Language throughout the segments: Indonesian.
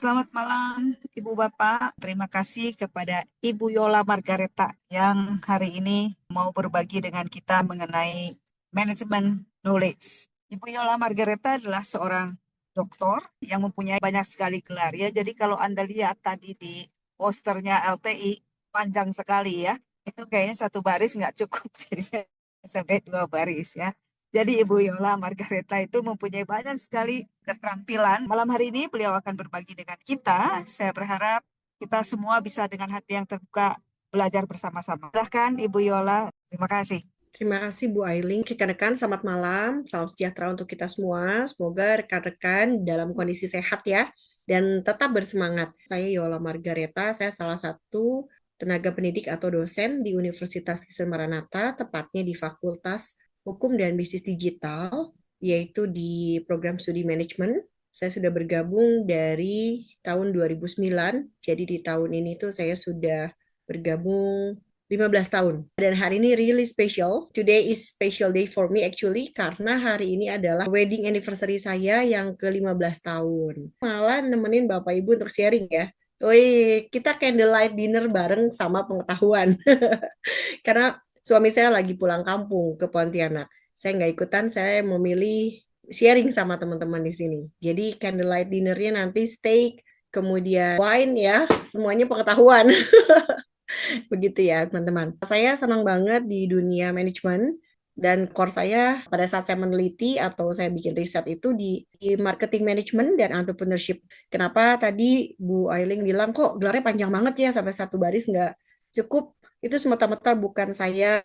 selamat malam Ibu Bapak. Terima kasih kepada Ibu Yola Margareta yang hari ini mau berbagi dengan kita mengenai manajemen knowledge. Ibu Yola Margareta adalah seorang doktor yang mempunyai banyak sekali gelar ya. Jadi kalau Anda lihat tadi di posternya LTI, panjang sekali ya. Itu kayaknya satu baris nggak cukup, jadi sampai dua baris ya. Jadi Ibu Yola Margareta itu mempunyai banyak sekali keterampilan. Malam hari ini beliau akan berbagi dengan kita. Saya berharap kita semua bisa dengan hati yang terbuka belajar bersama-sama. Silahkan Ibu Yola. Terima kasih. Terima kasih Bu Ailing. Rekan-rekan, selamat malam. Salam sejahtera untuk kita semua. Semoga rekan-rekan dalam kondisi sehat ya dan tetap bersemangat. Saya Yola Margareta, saya salah satu tenaga pendidik atau dosen di Universitas Kristen Maranatha, tepatnya di Fakultas Hukum dan Bisnis Digital, yaitu di program studi manajemen. Saya sudah bergabung dari tahun 2009, jadi di tahun ini tuh saya sudah bergabung 15 tahun. Dan hari ini really special. Today is special day for me actually karena hari ini adalah wedding anniversary saya yang ke-15 tahun. Malah nemenin Bapak Ibu untuk sharing ya. Wih, kita candlelight dinner bareng sama pengetahuan. Karena suami saya lagi pulang kampung ke Pontianak. Saya nggak ikutan, saya memilih sharing sama teman-teman di sini. Jadi candlelight dinnernya nanti steak, kemudian wine ya, semuanya pengetahuan. Begitu ya, teman-teman. Saya senang banget di dunia manajemen dan core saya pada saat saya meneliti atau saya bikin riset itu di marketing management dan entrepreneurship. Kenapa tadi Bu Ailing bilang kok gelarnya panjang banget ya sampai satu baris nggak cukup? Itu semata-mata bukan saya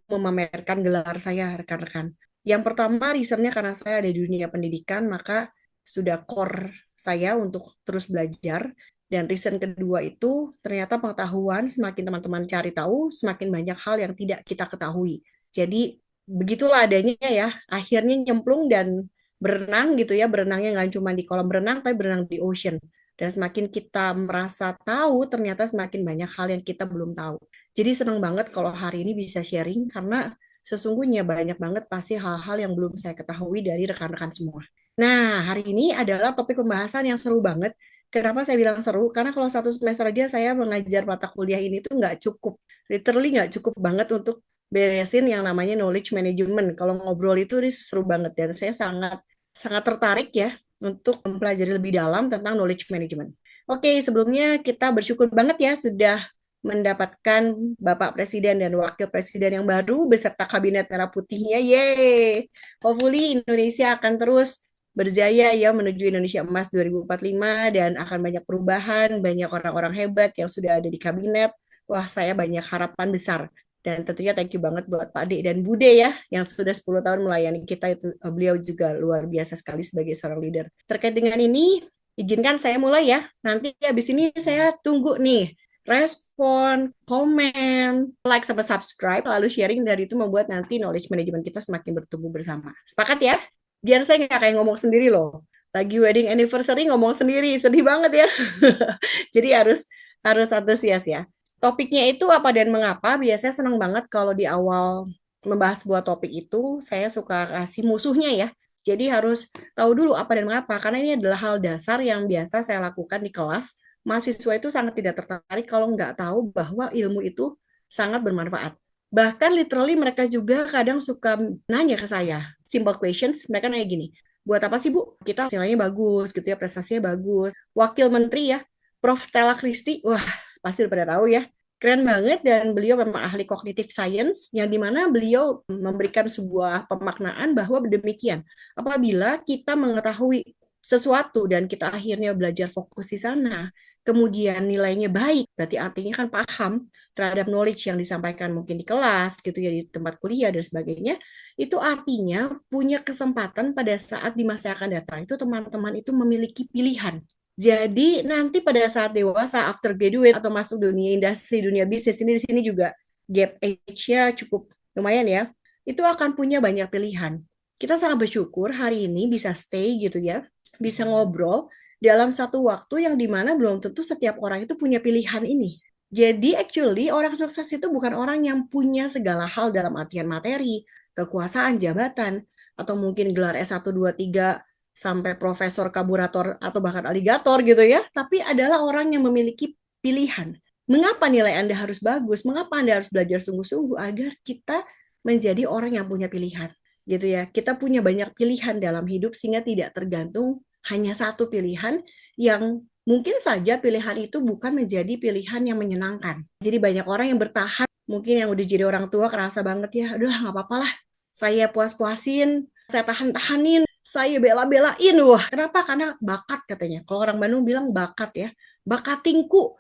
memamerkan gelar saya, rekan-rekan. Yang pertama, reasonnya karena saya ada di dunia pendidikan, maka sudah core saya untuk terus belajar. Dan reason kedua itu ternyata pengetahuan semakin teman-teman cari tahu, semakin banyak hal yang tidak kita ketahui. Jadi begitulah adanya ya, akhirnya nyemplung dan berenang gitu ya, berenangnya nggak cuma di kolam renang, tapi berenang di ocean. Dan semakin kita merasa tahu, ternyata semakin banyak hal yang kita belum tahu. Jadi senang banget kalau hari ini bisa sharing, karena sesungguhnya banyak banget pasti hal-hal yang belum saya ketahui dari rekan-rekan semua. Nah, hari ini adalah topik pembahasan yang seru banget. Kenapa saya bilang seru? Karena kalau satu semester aja saya mengajar mata kuliah ini tuh nggak cukup, literally nggak cukup banget untuk beresin yang namanya knowledge management. Kalau ngobrol itu ini seru banget dan saya sangat sangat tertarik ya untuk mempelajari lebih dalam tentang knowledge management. Oke, sebelumnya kita bersyukur banget ya sudah mendapatkan Bapak Presiden dan Wakil Presiden yang baru beserta Kabinet Merah Putihnya. Yeay! Hopefully Indonesia akan terus berjaya ya menuju Indonesia Emas 2045 dan akan banyak perubahan, banyak orang-orang hebat yang sudah ada di kabinet. Wah, saya banyak harapan besar. Dan tentunya thank you banget buat Pak Ade dan Bude ya yang sudah 10 tahun melayani kita itu beliau juga luar biasa sekali sebagai seorang leader. Terkait dengan ini, izinkan saya mulai ya. Nanti habis ini saya tunggu nih respon, komen, like sama subscribe, lalu sharing dari itu membuat nanti knowledge management kita semakin bertumbuh bersama. Sepakat ya? Biar saya nggak kayak ngomong sendiri loh. Lagi wedding anniversary ngomong sendiri, sedih banget ya. Jadi harus harus antusias ya. Topiknya itu apa dan mengapa? Biasanya senang banget kalau di awal membahas sebuah topik itu saya suka kasih musuhnya ya. Jadi harus tahu dulu apa dan mengapa karena ini adalah hal dasar yang biasa saya lakukan di kelas. Mahasiswa itu sangat tidak tertarik kalau nggak tahu bahwa ilmu itu sangat bermanfaat. Bahkan literally mereka juga kadang suka nanya ke saya, simple questions, mereka nanya gini, buat apa sih Bu? Kita hasilnya bagus gitu ya, prestasinya bagus. Wakil Menteri ya, Prof. Stella Christy, wah pasti udah pada tahu ya. Keren banget dan beliau memang ahli cognitive science yang dimana beliau memberikan sebuah pemaknaan bahwa demikian. Apabila kita mengetahui sesuatu dan kita akhirnya belajar fokus di sana, kemudian nilainya baik, berarti artinya kan paham terhadap knowledge yang disampaikan mungkin di kelas gitu ya di tempat kuliah dan sebagainya, itu artinya punya kesempatan pada saat di masa yang akan datang itu teman-teman itu memiliki pilihan. Jadi nanti pada saat dewasa after graduate atau masuk dunia industri, dunia bisnis ini di sini juga gap age-nya cukup lumayan ya. Itu akan punya banyak pilihan. Kita sangat bersyukur hari ini bisa stay gitu ya, bisa ngobrol dalam satu waktu yang dimana belum tentu setiap orang itu punya pilihan ini. Jadi actually orang sukses itu bukan orang yang punya segala hal dalam artian materi, kekuasaan, jabatan, atau mungkin gelar S1, 2, 3 sampai profesor kaburator atau bahkan aligator gitu ya, tapi adalah orang yang memiliki pilihan. Mengapa nilai Anda harus bagus? Mengapa Anda harus belajar sungguh-sungguh agar kita menjadi orang yang punya pilihan, gitu ya. Kita punya banyak pilihan dalam hidup sehingga tidak tergantung hanya satu pilihan yang mungkin saja pilihan itu bukan menjadi pilihan yang menyenangkan. Jadi banyak orang yang bertahan, mungkin yang udah jadi orang tua kerasa banget ya, aduh nggak apa-apa lah, saya puas-puasin, saya tahan-tahanin, saya bela-belain. Wah, kenapa? Karena bakat katanya. Kalau orang Bandung bilang bakat ya, bakatingku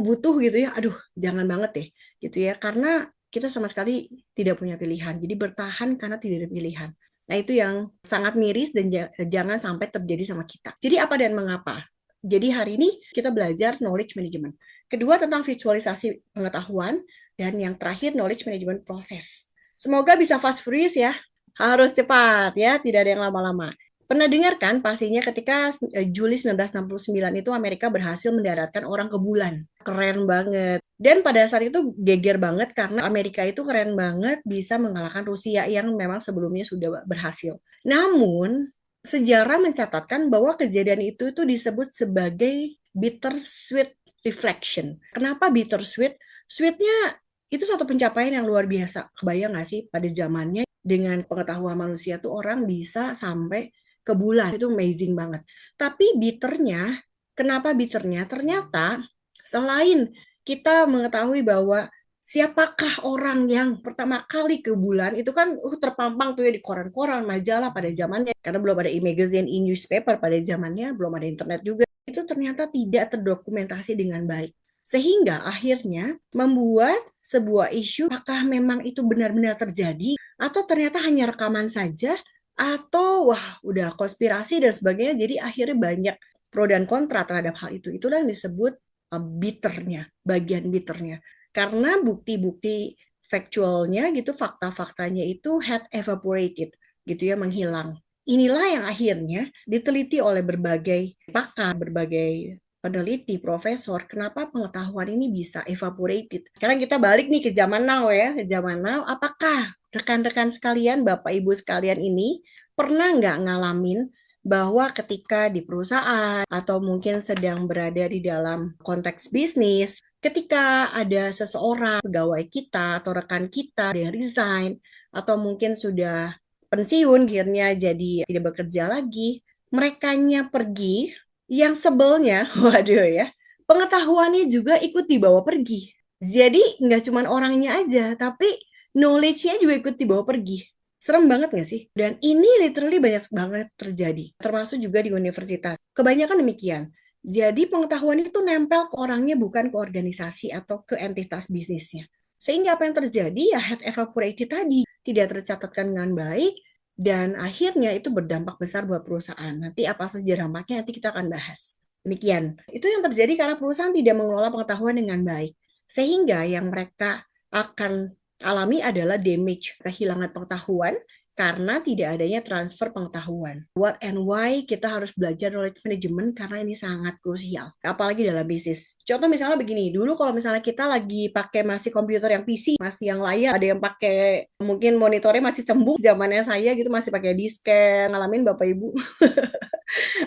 butuh gitu ya. Aduh, jangan banget deh gitu ya. Karena kita sama sekali tidak punya pilihan. Jadi bertahan karena tidak ada pilihan. Nah, itu yang sangat miris dan jangan sampai terjadi sama kita. Jadi apa dan mengapa? Jadi hari ini kita belajar knowledge management. Kedua tentang visualisasi pengetahuan dan yang terakhir knowledge management proses. Semoga bisa fast freeze ya. Harus cepat ya, tidak ada yang lama-lama. Pernah dengar kan pastinya ketika Juli 1969 itu Amerika berhasil mendaratkan orang ke bulan. Keren banget. Dan pada saat itu geger banget karena Amerika itu keren banget bisa mengalahkan Rusia yang memang sebelumnya sudah berhasil. Namun, sejarah mencatatkan bahwa kejadian itu disebut sebagai bittersweet reflection. Kenapa bittersweet? Sweetnya itu satu pencapaian yang luar biasa. Kebayang nggak sih pada zamannya dengan pengetahuan manusia tuh orang bisa sampai ke bulan. Itu amazing banget. Tapi bitternya, kenapa bitternya? Ternyata selain kita mengetahui bahwa siapakah orang yang pertama kali ke bulan, itu kan terpampang tuh ya di koran-koran, majalah pada zamannya. Karena belum ada e-magazine, e-newspaper pada zamannya, belum ada internet juga. Itu ternyata tidak terdokumentasi dengan baik. Sehingga akhirnya membuat sebuah isu apakah memang itu benar-benar terjadi atau ternyata hanya rekaman saja atau wah udah konspirasi dan sebagainya. Jadi akhirnya banyak pro dan kontra terhadap hal itu. Itulah yang disebut bitternya, bagian bitternya. Karena bukti-bukti faktualnya gitu, fakta-faktanya itu had evaporated gitu ya, menghilang. Inilah yang akhirnya diteliti oleh berbagai pakar, berbagai peneliti, profesor, kenapa pengetahuan ini bisa evaporated. Sekarang kita balik nih ke zaman now ya, ke zaman now. Apakah rekan-rekan sekalian, Bapak Ibu sekalian ini pernah nggak ngalamin bahwa ketika di perusahaan atau mungkin sedang berada di dalam konteks bisnis, ketika ada seseorang, pegawai kita atau rekan kita yang resign atau mungkin sudah pensiun, akhirnya jadi tidak bekerja lagi, merekanya pergi, yang sebelnya, waduh ya, pengetahuannya juga ikut dibawa pergi. Jadi nggak cuma orangnya aja, tapi knowledge-nya juga ikut dibawa pergi. Serem banget nggak sih? Dan ini literally banyak banget terjadi, termasuk juga di universitas. Kebanyakan demikian. Jadi pengetahuan itu nempel ke orangnya bukan ke organisasi atau ke entitas bisnisnya. Sehingga apa yang terjadi ya head evaporated tadi, tidak tercatatkan dengan baik, dan akhirnya itu berdampak besar buat perusahaan. Nanti apa saja dampaknya nanti kita akan bahas. Demikian. Itu yang terjadi karena perusahaan tidak mengelola pengetahuan dengan baik. Sehingga yang mereka akan alami adalah damage, kehilangan pengetahuan karena tidak adanya transfer pengetahuan. What and why kita harus belajar knowledge management karena ini sangat krusial, apalagi dalam bisnis. Contoh misalnya begini, dulu kalau misalnya kita lagi pakai masih komputer yang PC, masih yang layar, ada yang pakai mungkin monitornya masih cembung, zamannya saya gitu masih pakai disket, ngalamin Bapak Ibu.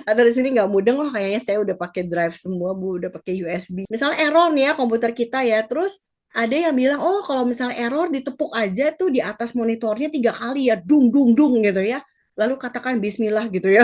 Atau di sini nggak mudeng loh, kayaknya saya udah pakai drive semua Bu, udah pakai USB. Misalnya error nih ya komputer kita ya, terus ada yang bilang, oh kalau misalnya error ditepuk aja tuh di atas monitornya 3 kali ya, dung dung dung gitu ya. Lalu katakan Bismillah gitu ya,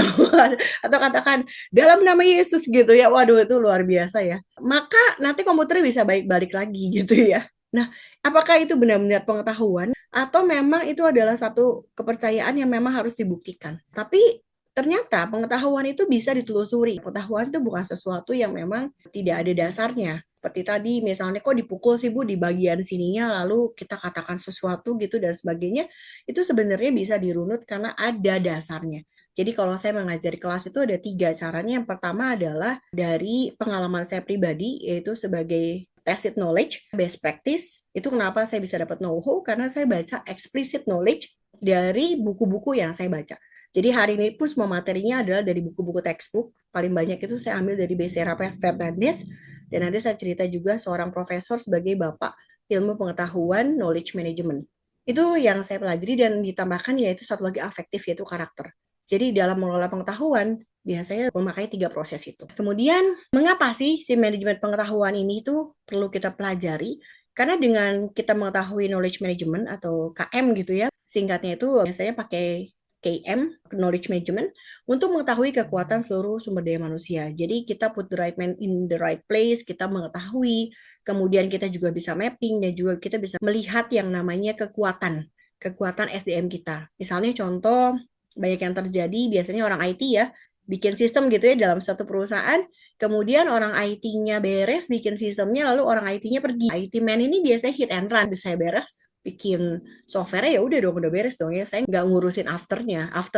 atau katakan dalam nama Yesus gitu ya. Waduh itu luar biasa ya. Maka nanti komputernya bisa balik lagi gitu ya. Nah, apakah itu benar-benar pengetahuan atau memang itu adalah satu kepercayaan yang memang harus dibuktikan? Tapi ternyata pengetahuan itu bisa ditelusuri. Pengetahuan itu bukan sesuatu yang memang tidak ada dasarnya. Seperti tadi, misalnya kok dipukul sih Bu di bagian sininya, lalu kita katakan sesuatu gitu dan sebagainya, itu sebenarnya bisa dirunut karena ada dasarnya. Jadi kalau saya mengajar di kelas itu ada 3 caranya. Yang pertama adalah dari pengalaman saya pribadi, yaitu sebagai tacit knowledge, best practice. Itu kenapa saya bisa dapat know-how, karena saya baca explicit knowledge dari buku-buku yang saya baca. Jadi hari ini pun semua materinya adalah dari buku-buku textbook. Paling banyak itu saya ambil dari Becerra Fernandez. Dan nanti saya cerita juga seorang profesor sebagai bapak ilmu pengetahuan knowledge management. Itu yang saya pelajari dan ditambahkan yaitu satu lagi afektif yaitu karakter. Jadi dalam mengelola pengetahuan, biasanya memakai 3 proses itu. Kemudian, mengapa sih si manajemen pengetahuan ini itu perlu kita pelajari? Karena dengan kita mengetahui knowledge management atau KM gitu ya, singkatnya itu biasanya pakai KM, knowledge management, untuk mengetahui kekuatan seluruh sumber daya manusia. Jadi kita put the right man in the right place, kita mengetahui, kemudian kita juga bisa mapping, dan juga kita bisa melihat yang namanya kekuatan SDM kita. Misalnya contoh, banyak yang terjadi biasanya orang IT ya, bikin sistem gitu ya dalam suatu perusahaan, kemudian orang IT-nya beres bikin sistemnya, lalu orang IT-nya pergi. IT man ini biasanya hit and run, bisa beres bikin software ya udah dong, udah beres dong ya, saya nggak ngurusin after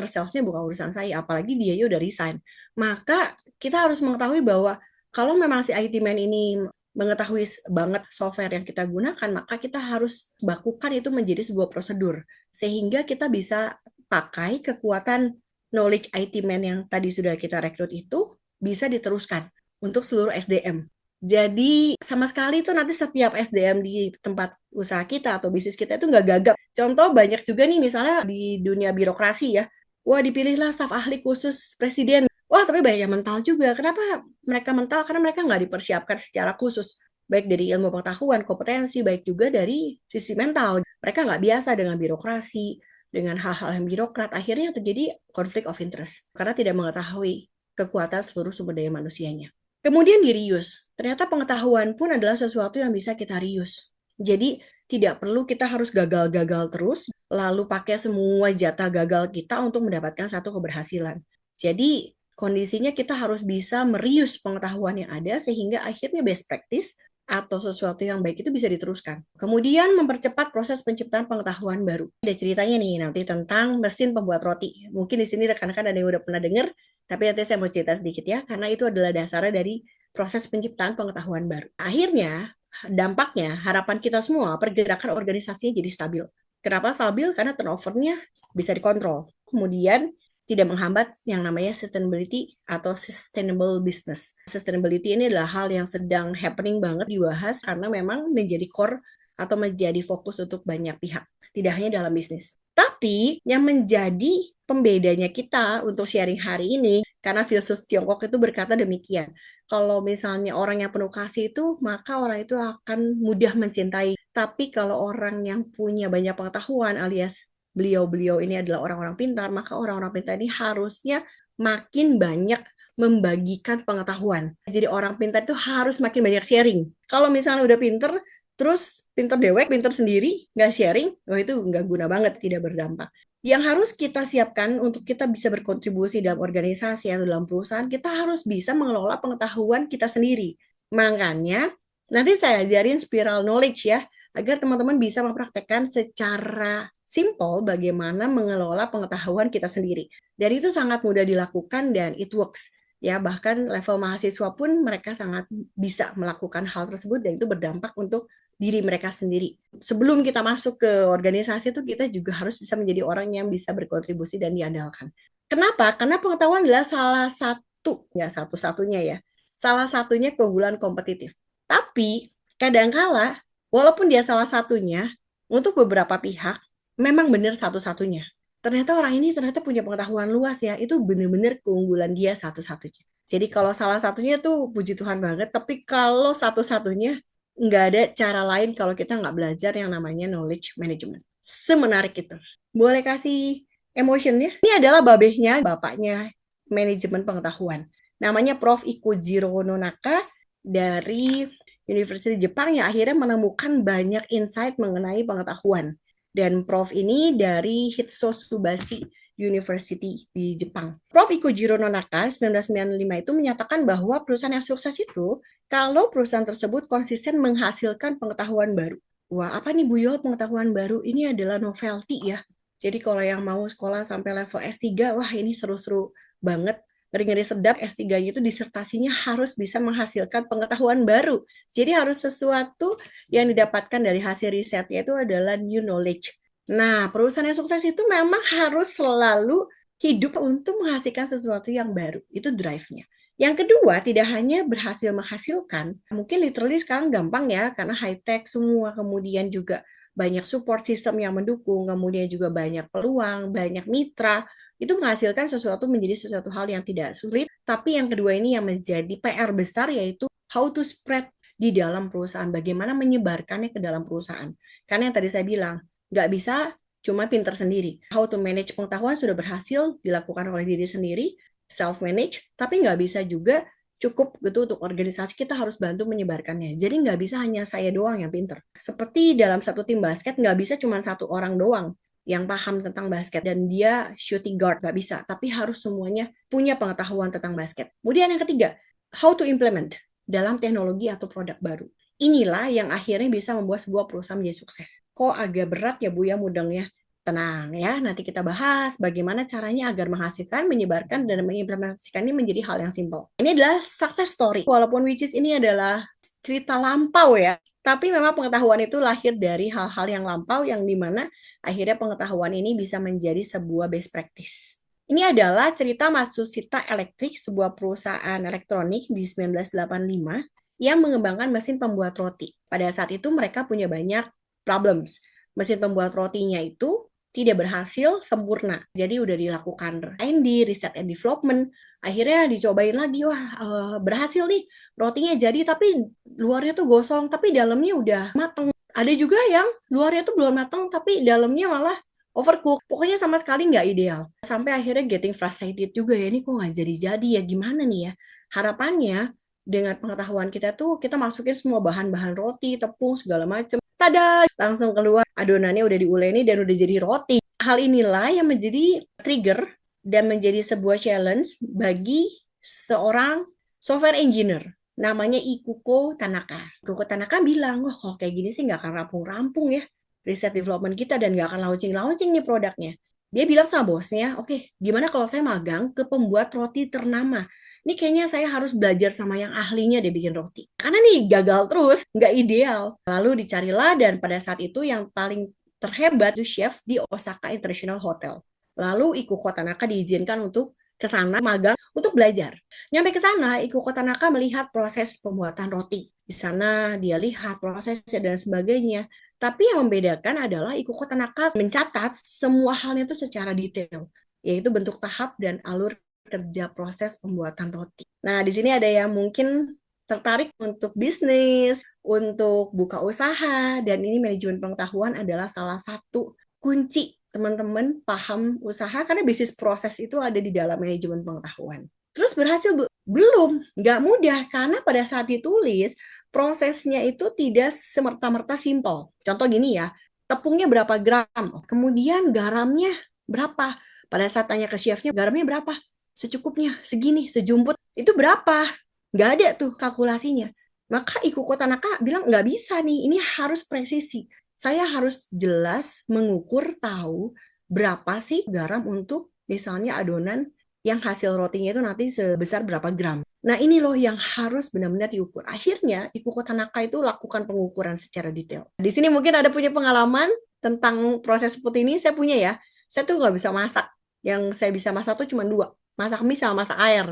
sales-nya bukan urusan saya, apalagi dia ya udah resign. Maka kita harus mengetahui bahwa kalau memang si IT man ini mengetahui banget software yang kita gunakan, maka kita harus bakukan itu menjadi sebuah prosedur sehingga kita bisa pakai kekuatan knowledge IT man yang tadi sudah kita rekrut itu bisa diteruskan untuk seluruh SDM. Jadi sama sekali itu nanti setiap SDM di tempat usaha kita atau bisnis kita itu nggak gagap. Contoh banyak juga nih misalnya di dunia birokrasi ya. Wah dipilihlah staf ahli khusus presiden. Wah tapi banyak yang mental juga. Kenapa mereka mental? Karena mereka nggak dipersiapkan secara khusus. Baik dari ilmu pengetahuan, kompetensi, baik juga dari sisi mental. Mereka nggak biasa dengan birokrasi, dengan hal-hal yang birokrat. Akhirnya terjadi konflik of interest. Karena tidak mengetahui kekuatan seluruh sumber daya manusianya. Kemudian di reuse. Ternyata pengetahuan pun adalah sesuatu yang bisa kita reuse. Jadi tidak perlu kita harus gagal-gagal terus, lalu pakai semua jatah gagal kita untuk mendapatkan satu keberhasilan. Jadi kondisinya kita harus bisa merius pengetahuan yang ada sehingga akhirnya best practice atau sesuatu yang baik itu bisa diteruskan. Kemudian mempercepat proses penciptaan pengetahuan baru. Ada ceritanya nih nanti tentang mesin pembuat roti. Mungkin di sini rekan-rekan ada yang udah pernah dengar, tapi nanti saya mau cerita sedikit ya, karena itu adalah dasarnya dari proses penciptaan pengetahuan baru. Akhirnya, dampaknya, harapan kita semua, pergerakan organisasinya jadi stabil. Kenapa stabil? Karena turnover-nya bisa dikontrol. Kemudian, tidak menghambat yang namanya sustainability atau sustainable business. Sustainability ini adalah hal yang sedang happening banget dibahas karena memang menjadi core atau menjadi fokus untuk banyak pihak, tidak hanya dalam bisnis. Tapi yang menjadi pembedanya kita untuk sharing hari ini, karena filsuf Tiongkok itu berkata demikian, kalau misalnya orang yang penuh kasih itu, maka orang itu akan mudah mencintai. Tapi kalau orang yang punya banyak pengetahuan alias beliau-beliau ini adalah orang-orang pintar, maka orang-orang pintar ini harusnya makin banyak membagikan pengetahuan. Jadi orang pintar itu harus makin banyak sharing. Kalau misalnya udah pintar, terus pintar dewek, pintar sendiri, nggak sharing, wah itu nggak guna banget, tidak berdampak. Yang harus kita siapkan untuk kita bisa berkontribusi dalam organisasi atau dalam perusahaan, kita harus bisa mengelola pengetahuan kita sendiri. Makanya, nanti saya ajarin spiral knowledge ya, agar teman-teman bisa mempraktekkan secara simple bagaimana mengelola pengetahuan kita sendiri. Dan itu sangat mudah dilakukan dan it works. Ya, bahkan level mahasiswa pun mereka sangat bisa melakukan hal tersebut dan itu berdampak untuk diri mereka sendiri. Sebelum kita masuk ke organisasi itu kita juga harus bisa menjadi orang yang bisa berkontribusi dan diandalkan. Kenapa? Karena pengetahuan adalah salah satu, nggak satu-satunya ya, salah satunya keunggulan kompetitif. Tapi kadangkala, walaupun dia salah satunya, untuk beberapa pihak, memang benar satu-satunya. Ternyata orang ini ternyata punya pengetahuan luas ya, itu benar-benar keunggulan dia satu-satunya. Jadi kalau salah satunya tuh puji Tuhan banget, tapi kalau satu-satunya nggak ada cara lain kalau kita nggak belajar yang namanya knowledge management. Semenarik itu. Boleh kasih emotionnya? Ini adalah babehnya, bapaknya manajemen pengetahuan. Namanya Prof. Ikujiro Nonaka dari University Jepang yang akhirnya menemukan banyak insight mengenai pengetahuan. Dan Prof ini dari Hitotsubashi University di Jepang. Prof. Ikujiro Nonaka 1995 itu menyatakan bahwa perusahaan yang sukses itu kalau perusahaan tersebut konsisten menghasilkan pengetahuan baru. Wah, apa nih Bu Yol pengetahuan baru? Ini adalah novelty ya. Jadi kalau yang mau sekolah sampai level S3, wah ini seru-seru banget. Ngeri-ngeri sedap S3-nya itu disertasinya harus bisa menghasilkan pengetahuan baru. Jadi harus sesuatu yang didapatkan dari hasil risetnya itu adalah new knowledge. Nah, perusahaan yang sukses itu memang harus selalu hidup untuk menghasilkan sesuatu yang baru. Itu drive-nya. Yang kedua, tidak hanya berhasil menghasilkan, mungkin literally sekarang gampang ya, karena high-tech semua, kemudian juga banyak support system yang mendukung, kemudian juga banyak peluang, banyak mitra, itu menghasilkan sesuatu menjadi sesuatu hal yang tidak sulit. Tapi yang kedua ini yang menjadi PR besar, yaitu how to spread di dalam perusahaan, bagaimana menyebarkannya ke dalam perusahaan. Karena yang tadi saya bilang, nggak bisa cuma pinter sendiri. How to manage pengetahuan sudah berhasil dilakukan oleh diri sendiri, self-manage, tapi nggak bisa juga cukup gitu untuk organisasi, kita harus bantu menyebarkannya. Jadi nggak bisa hanya saya doang yang pinter. Seperti dalam satu tim basket, nggak bisa cuma satu orang doang yang paham tentang basket dan dia shooting guard, nggak bisa. Tapi harus semuanya punya pengetahuan tentang basket. Kemudian yang ketiga, how to implement dalam teknologi atau produk baru. Inilah yang akhirnya bisa membuat sebuah perusahaan menjadi sukses. Kok agak berat ya Bu ya mudengnya? Tenang ya, nanti kita bahas bagaimana caranya agar menghasilkan, menyebarkan, dan mengimplementasikan ini menjadi hal yang simpel. Ini adalah success story, walaupun which is ini adalah cerita lampau ya, tapi memang pengetahuan itu lahir dari hal-hal yang lampau yang dimana akhirnya pengetahuan ini bisa menjadi sebuah best practice. Ini adalah cerita Matsushita Electric, sebuah perusahaan elektronik di 1985 yang mengembangkan mesin pembuat roti. Pada saat itu mereka punya banyak problems. Mesin pembuat rotinya itu tidak berhasil sempurna. Jadi udah dilakukan R&D, research and development. Akhirnya dicobain lagi, wah berhasil nih rotinya jadi, tapi luarnya tuh gosong, tapi dalamnya udah mateng. Ada juga yang luarnya tuh belum mateng, tapi dalamnya malah overcook. Pokoknya sama sekali nggak ideal. Sampai akhirnya getting frustrated juga ya, ini kok nggak jadi-jadi ya, gimana nih ya. Harapannya dengan pengetahuan kita tuh, kita masukin semua bahan-bahan roti, tepung, segala macam. Tada! Langsung keluar adonannya udah diuleni dan udah jadi roti. Hal inilah yang menjadi trigger dan menjadi sebuah challenge bagi seorang software engineer. Namanya Ikuko Tanaka. Ikuko Tanaka bilang, wah kalau kayak gini sih nggak akan rampung-rampung ya riset development kita dan nggak akan launching-launching nih produknya. Dia bilang sama bosnya, oke, gimana kalau saya magang ke pembuat roti ternama? Ini kayaknya saya harus belajar sama yang ahlinya deh bikin roti. Karena nih gagal terus, nggak ideal. Lalu dicarilah dan pada saat itu yang paling terhebat itu chef di Osaka International Hotel. Lalu Ikuko Tanaka diizinkan untuk ke sana magang untuk belajar. Nyampe ke sana, Ikuko Tanaka melihat proses pembuatan roti. Di sana dia lihat prosesnya dan sebagainya. Tapi yang membedakan adalah Ikuko Tanaka mencatat semua halnya itu secara detail, yaitu bentuk tahap dan alur kerja proses pembuatan roti. Nah, di sini ada yang mungkin tertarik untuk bisnis, untuk buka usaha, dan ini manajemen pengetahuan adalah salah satu kunci teman-teman paham usaha karena bisnis proses itu ada di dalam manajemen pengetahuan. Terus berhasil belum, nggak mudah karena pada saat ditulis prosesnya itu tidak semerta-merta simpel. Contoh gini ya, tepungnya berapa gram, kemudian garamnya berapa. Pada saat tanya ke chefnya, garamnya berapa? Secukupnya, segini, sejumput. Itu berapa? Nggak ada tuh kalkulasinya. Maka Ikuko Tanaka bilang, nggak bisa nih, ini harus presisi. Saya harus jelas mengukur, tahu berapa sih garam untuk misalnya adonan yang hasil rotinya itu nanti sebesar berapa gram. Nah ini loh yang harus benar-benar diukur. Akhirnya Ikuko Tanaka itu lakukan pengukuran secara detail. Di sini mungkin ada punya pengalaman tentang proses seperti ini, saya punya ya. Saya tuh nggak bisa masak. Yang saya bisa masak tuh cuma dua, masak mie sama masak air.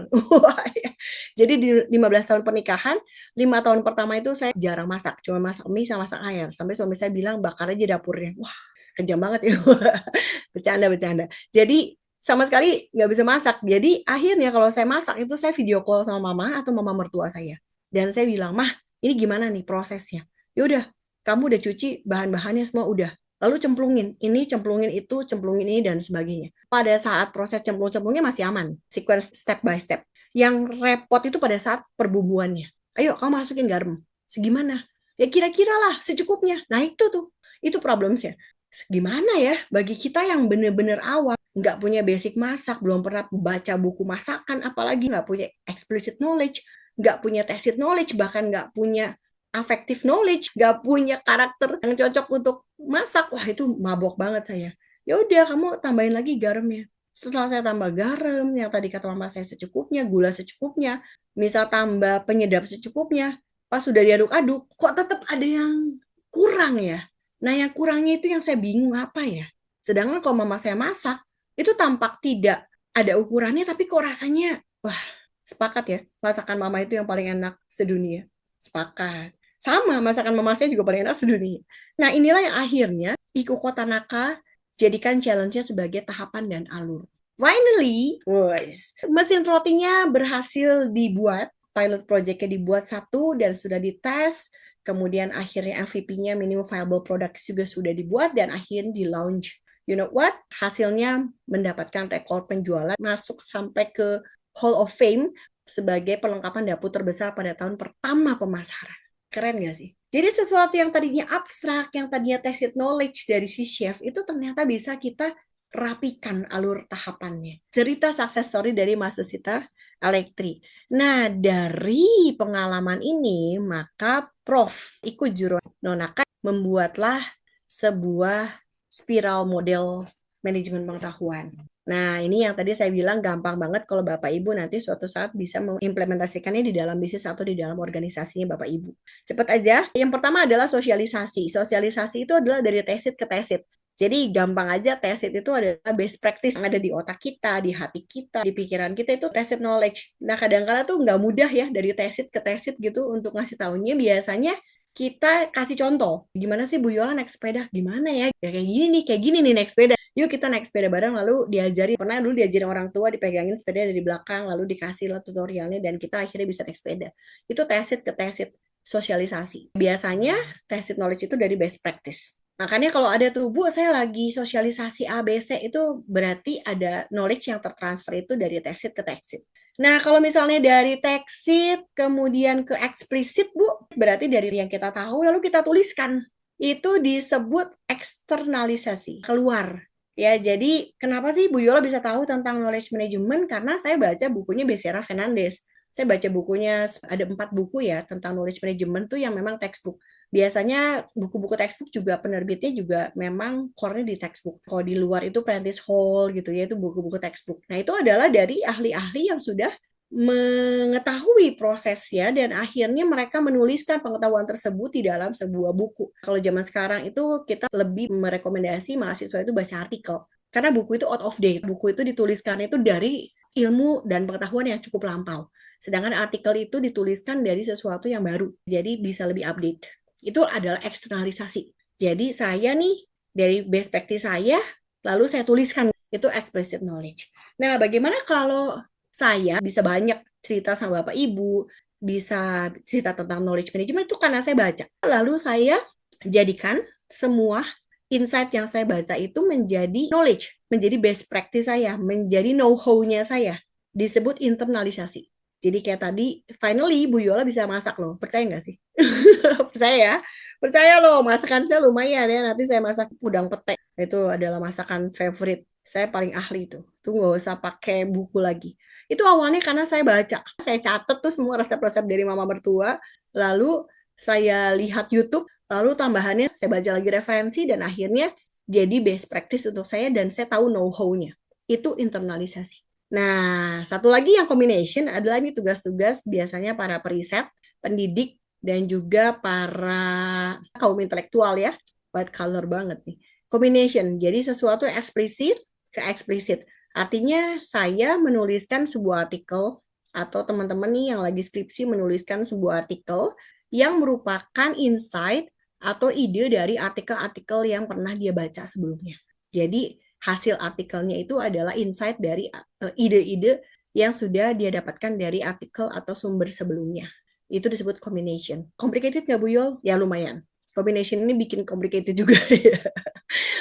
Jadi di 15 tahun pernikahan, 5 tahun pertama itu saya jarang masak, cuma masak mie sama masak air. Sampai suami saya bilang bakar aja dapurnya. Wah, kejam banget ya. Bercanda-bercanda. Jadi sama sekali nggak bisa masak. Jadi akhirnya kalau saya masak itu saya video call sama mama atau mama mertua saya. Dan saya bilang, "Mah, ini gimana nih prosesnya?" Ya udah, kamu udah cuci bahan-bahannya semua udah. Lalu cemplungin itu, cemplungin ini dan sebagainya. Pada saat proses cemplung-cemplungnya masih aman, sequence step by step. Yang repot itu pada saat perbumbuannya. Ayo kamu masukin garam. Segimana? Ya kira-kira lah secukupnya. Nah itu tuh, itu problemnya. Gimana ya bagi kita yang bener-bener awam, nggak punya basic masak, belum pernah baca buku masakan, apalagi nggak punya explicit knowledge, nggak punya tacit knowledge, bahkan nggak punya affective knowledge, nggak punya karakter yang cocok untuk masak. Wah itu mabok banget saya. Ya udah kamu tambahin lagi garamnya. Setelah saya tambah garam, yang tadi kata mama saya secukupnya, gula secukupnya, misal tambah penyedap secukupnya, pas sudah diaduk-aduk, kok tetap ada yang kurang ya. Nah yang kurangnya itu yang saya bingung apa ya. Sedangkan kalau mama saya masak, itu tampak tidak ada ukurannya, tapi kok rasanya, wah sepakat ya, masakan mama itu yang paling enak sedunia. Sepakat. Sama, masakan mama saya juga paling enak sedunia. Nah, inilah yang akhirnya Ikuko Tanaka jadikan challenge-nya sebagai tahapan dan alur. Finally, guys, mesin rotinya berhasil dibuat, pilot project-nya dibuat satu dan sudah dites, kemudian akhirnya MVP-nya minimum viable product juga sudah dibuat dan akhirnya di launch. You know what? Hasilnya mendapatkan rekor penjualan masuk sampai ke Hall of Fame sebagai perlengkapan dapur terbesar pada tahun pertama pemasaran. Keren gak sih? Jadi sesuatu yang tadinya abstrak, yang tadinya tacit knowledge dari si chef, itu ternyata bisa kita rapikan alur tahapannya. Cerita success story dari Matsushita Elektri. Nah, dari pengalaman ini, maka Prof. Ikujuro Nonaka membuatlah sebuah spiral model manajemen pengetahuan. Nah, ini yang tadi saya bilang gampang banget kalau Bapak Ibu nanti suatu saat bisa mengimplementasikannya di dalam bisnis atau di dalam organisasinya Bapak Ibu. Cepat aja. Yang pertama adalah sosialisasi. Sosialisasi itu adalah dari tesit ke tesit. Jadi gampang aja, tesit itu adalah best practice yang ada di otak kita, di hati kita, di pikiran kita, itu tacit knowledge. Nah, kadang-kala tuh nggak mudah ya dari tesit ke tesit gitu untuk ngasih tahunya. Biasanya kita kasih contoh. Gimana sih Bu Yola naik sepeda? Gimana ya? Ya kayak gini nih naik sepeda. Yuk kita naik sepeda bareng, lalu diajari, pernah dulu diajarin orang tua, dipegangin sepeda dari belakang, lalu dikasih lah tutorialnya, dan kita akhirnya bisa naik sepeda. Itu tesit ke tesit sosialisasi. Biasanya tesit knowledge itu dari best practice. Makanya kalau ada tuh, Bu, saya lagi sosialisasi A, B, C, itu berarti ada knowledge yang tertransfer itu dari tesit ke tesit. Nah, kalau misalnya dari text kemudian ke eksplisit, Bu, berarti dari yang kita tahu lalu kita tuliskan. Itu disebut eksternalisasi, keluar. Ya, jadi kenapa sih Bu Yola bisa tahu tentang knowledge management? Karena saya baca bukunya Becerra Fernandez. Saya baca bukunya, ada 4 buku ya tentang knowledge management tuh yang memang textbook. Biasanya buku-buku textbook juga penerbitnya juga memang core-nya di textbook. Kalau di luar itu Prentice Hall gitu ya, itu buku-buku textbook. Nah, itu adalah dari ahli-ahli yang sudah mengetahui prosesnya dan akhirnya mereka menuliskan pengetahuan tersebut di dalam sebuah buku. Kalau zaman sekarang itu kita lebih merekomendasi mahasiswa itu baca artikel. Karena buku itu out of date. Buku itu dituliskan itu dari ilmu dan pengetahuan yang cukup lampau. Sedangkan artikel itu dituliskan dari sesuatu yang baru. Jadi bisa lebih update. Itu adalah eksternalisasi. Jadi saya nih dari best practice saya, lalu saya tuliskan itu explicit knowledge. Nah, bagaimana kalau saya bisa banyak cerita sama Bapak Ibu, bisa cerita tentang knowledge management itu karena saya baca. Lalu saya jadikan semua insight yang saya baca itu menjadi knowledge, menjadi best practice saya, menjadi know-how-nya saya. Disebut internalisasi. Jadi kayak tadi, finally Bu Yola bisa masak loh. Percaya nggak sih? Percaya ya? Percaya loh, masakan saya lumayan ya. Nanti saya masak udang pete. Itu adalah masakan favorite. Saya paling ahli itu. Tuh nggak usah pakai buku lagi. Itu awalnya karena saya baca. Saya catat tuh semua resep-resep dari mama mertua. Lalu saya lihat YouTube. Lalu tambahannya saya baca lagi referensi. Dan akhirnya jadi best practice untuk saya. Dan saya tahu know-how-nya. Itu internalisasi. Nah, satu lagi yang combination adalah ini tugas-tugas biasanya para periset, pendidik, dan juga para kaum intelektual ya. White collar banget nih. Combination, jadi sesuatu yang eksplisit ke eksplisit. Artinya saya menuliskan sebuah artikel atau teman-teman nih yang lagi skripsi menuliskan sebuah artikel yang merupakan insight atau ide dari artikel-artikel yang pernah dia baca sebelumnya. Jadi hasil artikelnya itu adalah insight dari ide-ide yang sudah dia dapatkan dari artikel atau sumber sebelumnya. Itu disebut combination. Complicated nggak Bu Yol? Ya lumayan. Combination ini bikin complicated juga ya.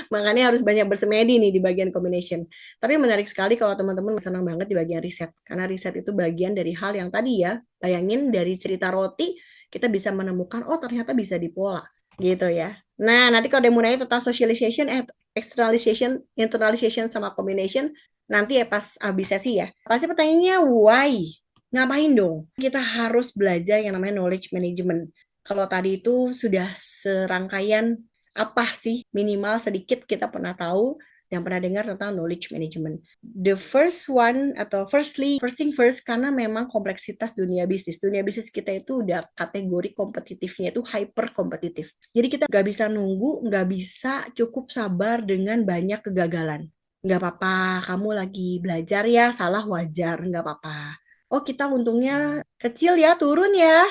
Makanya harus banyak bersemedi nih di bagian combination. Tapi menarik sekali kalau teman-teman senang banget di bagian riset. Karena riset itu bagian dari hal yang tadi ya. Bayangin dari cerita roti, kita bisa menemukan, oh ternyata bisa dipola. Gitu ya. Nah, nanti kalau mau nanya tentang socialization, externalization, internalization, sama combination, nanti ya pas habis sesi ya. Pasti pertanyaannya, why? Ngapain dong? Kita harus belajar yang namanya knowledge management. Kalau tadi itu sudah serangkaian apa sih minimal sedikit kita pernah tahu yang pernah dengar tentang knowledge management. The first one atau first thing first karena memang kompleksitas dunia bisnis. Dunia bisnis kita itu udah kategori kompetitifnya itu hyper kompetitif. Jadi kita nggak bisa nunggu, nggak bisa cukup sabar dengan banyak kegagalan. Nggak apa-apa, kamu lagi belajar ya, salah wajar, nggak apa-apa. Oh kita untungnya kecil ya, turun ya.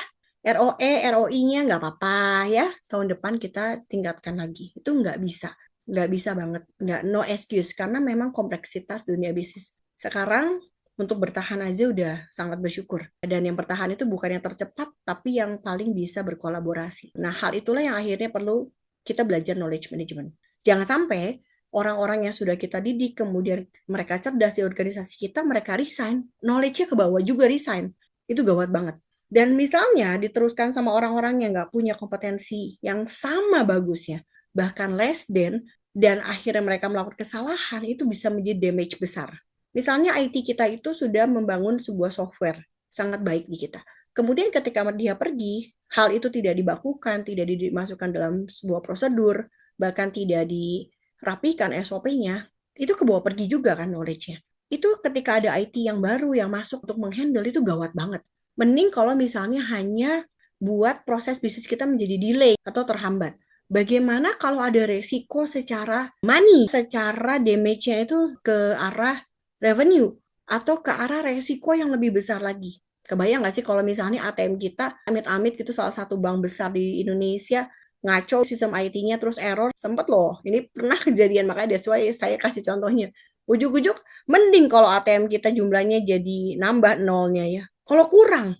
ROE, ROI-nya nggak apa-apa ya. Tahun depan kita tingkatkan lagi. Itu nggak bisa. Nggak bisa banget. Nggak, no excuse. Karena memang kompleksitas dunia bisnis. Sekarang untuk bertahan aja udah sangat bersyukur. Dan yang bertahan itu bukan yang tercepat, tapi yang paling bisa berkolaborasi. Nah, hal itulah yang akhirnya perlu kita belajar knowledge management. Jangan sampai orang-orang yang sudah kita didik, kemudian mereka cerdas di organisasi kita, mereka resign. Knowledge-nya ke bawah juga resign. Itu gawat banget. Dan misalnya diteruskan sama orang-orang yang nggak punya kompetensi yang sama bagusnya, bahkan less than, dan akhirnya mereka melakukan kesalahan, itu bisa menjadi damage besar. Misalnya IT kita itu sudah membangun sebuah software, sangat baik di kita. Kemudian ketika dia pergi, hal itu tidak dibakukan, tidak dimasukkan dalam sebuah prosedur, bahkan tidak dirapikan SOP-nya, itu kebawa pergi juga kan knowledge-nya. Itu ketika ada IT yang baru yang masuk untuk menghandle, itu gawat banget. Mending kalau misalnya hanya buat proses bisnis kita menjadi delay atau terhambat. Bagaimana kalau ada resiko secara money, secara damage-nya itu ke arah revenue atau ke arah resiko yang lebih besar lagi. Kebayang nggak sih kalau misalnya ATM kita, amit-amit gitu salah satu bank besar di Indonesia, ngaco sistem IT-nya terus error, sempet loh. Ini pernah kejadian, makanya that's why saya kasih contohnya. Ujuk-ujuk, mending kalau ATM kita jumlahnya jadi nambah nolnya ya. Kalau kurang,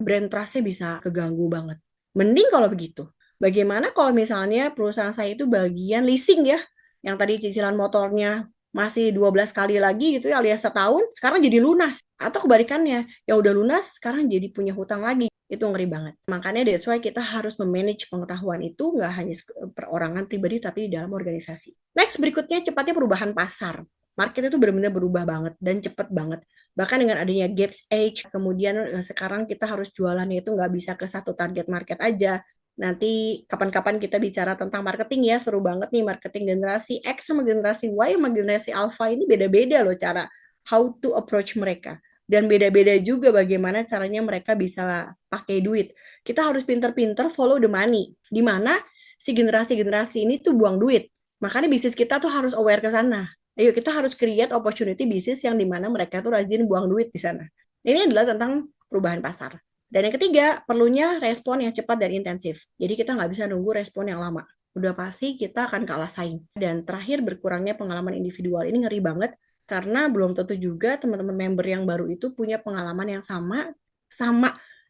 brand trust-nya bisa keganggu banget. Mending kalau begitu. Bagaimana kalau misalnya perusahaan saya itu bagian leasing ya, yang tadi cicilan motornya masih 12 kali lagi gitu ya, alias setahun, sekarang jadi lunas. Atau kebalikannya, yang udah lunas, sekarang jadi punya hutang lagi. Itu ngeri banget. Makanya that's why kita harus memanage pengetahuan itu, nggak hanya perorangan pribadi, tapi di dalam organisasi. Next, berikutnya cepatnya perubahan pasar. Market itu benar-benar berubah banget dan cepat banget. Bahkan dengan adanya gaps age, kemudian sekarang kita harus jualannya itu nggak bisa ke satu target market aja. Nanti kapan-kapan kita bicara tentang marketing ya, seru banget nih marketing generasi X sama generasi Y sama generasi Alpha ini beda-beda loh cara how to approach mereka. Dan beda-beda juga bagaimana caranya mereka bisa pakai duit. Kita harus pinter-pinter follow the money. Di mana si generasi-generasi ini tuh buang duit. Makanya bisnis kita tuh harus aware ke sana. Ayo kita harus create opportunity bisnis yang dimana mereka tuh rajin buang duit di sana. Ini adalah tentang perubahan pasar. Dan yang ketiga, perlunya respon yang cepat dan intensif. Jadi kita nggak bisa nunggu respon yang lama. Udah pasti kita akan kalah saing. Dan terakhir, berkurangnya pengalaman individual. Ini ngeri banget, karena belum tentu juga teman-teman member yang baru itu punya pengalaman yang sama